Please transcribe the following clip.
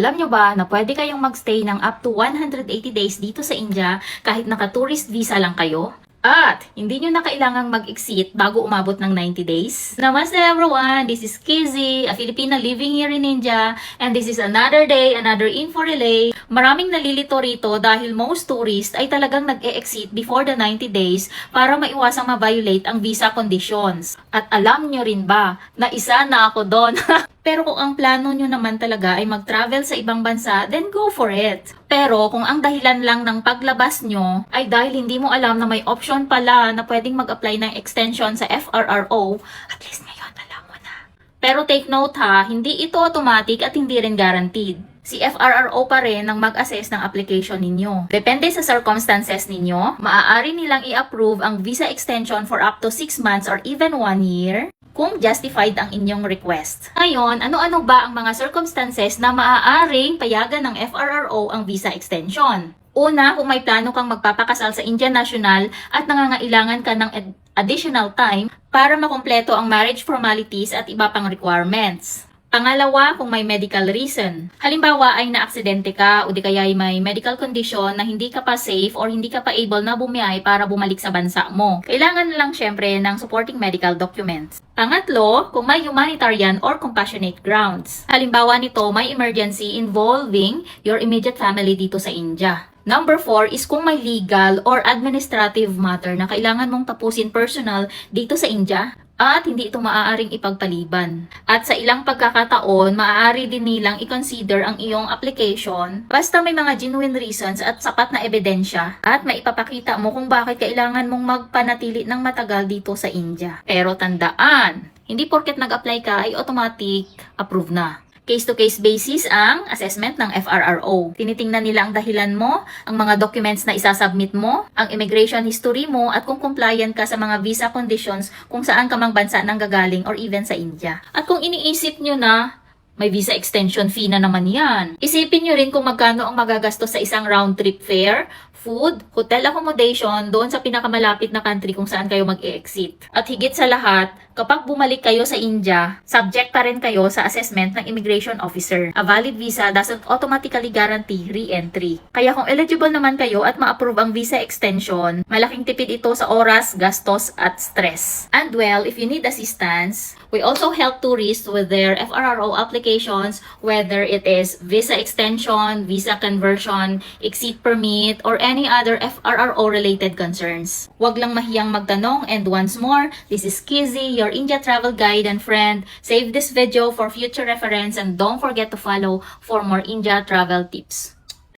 Alam nyo ba na pwede kayong magstay ng up to 180 days dito sa India kahit naka-tourist visa lang kayo? At hindi nyo na kailangang mag-exit bago umabot ng 90 days. Namaste everyone! This is Kizzy, a Filipina living here in India. And this is another day, another info relay. Maraming nalilito rito dahil most tourists ay talagang nag-e-exit before the 90 days para maiwasang ma-violate ang visa conditions. At alam nyo rin ba na isa na ako doon? Pero kung ang plano nyo naman talaga ay mag-travel sa ibang bansa, then go for it. Pero kung ang dahilan lang ng paglabas nyo ay dahil hindi mo alam na may option pala na pwedeng mag-apply ng extension sa FRRO, at least ngayon alam mo na. Pero take note ha, hindi ito automatic at hindi rin guaranteed. Si FRRO pa rin ang mag-assess ng application ninyo. Depende sa circumstances ninyo, maaari nilang i-approve ang visa extension for up to 6 months or even 1 year. Kung justified ang inyong request. Ngayon, ano-ano ba ang mga circumstances na maaaring payagan ng FRRO ang visa extension? Una, kung may plano kang magpapakasal sa Indian national at nangangailangan ka ng additional time para makumpleto ang marriage formalities at iba pang requirements. Pangalawa, kung may medical reason. Halimbawa ay naaksidente ka o di kaya ay may medical condition na hindi ka pa safe or hindi ka pa able na bumiyahe para bumalik sa bansa mo. Kailangan na lang syempre ng supporting medical documents. Pangatlo, kung may humanitarian or compassionate grounds. Halimbawa nito, may emergency involving your immediate family dito sa India. Number 4 is kung may legal or administrative matter na kailangan mong tapusin personal dito sa India at hindi ito maaaring ipagpaliban. At sa ilang pagkakataon, maaari din nilang i-consider ang iyong application basta may mga genuine reasons at sapat na ebidensya at maipapakita mo kung bakit kailangan mong magpanatili ng matagal dito sa India. Pero tandaan, hindi porket nag-apply ka ay automatic approve na. Case-to-case basis ang assessment ng FRRO. Tinitingnan nila ang dahilan mo, ang mga documents na isasubmit mo, ang immigration history mo, at kung compliant ka sa mga visa conditions kung saan ka mang bansa nang gagaling or even sa India. At kung iniisip nyo na may visa extension fee na naman yan, isipin nyo rin kung magkano ang magagastos sa isang round-trip fare, food, hotel accommodation doon sa pinakamalapit na country kung saan kayo mag-e-exit. At higit sa lahat, kapag bumalik kayo sa India, subject pa rin kayo sa assessment ng immigration officer. A valid visa doesn't automatically guarantee re-entry. Kaya kung eligible naman kayo at ma-approve ang visa extension, malaking tipid ito sa oras, gastos, at stress. And well, if you need assistance, we also help tourists with their FRRO applications, whether it is visa extension, visa conversion, exit permit, or any other FRRO-related concerns. Huwag lang mahiyang magtanong, and once more, this is Kizzy, your India travel guide and friend. Save this video for future reference and don't forget to follow for more India travel tips.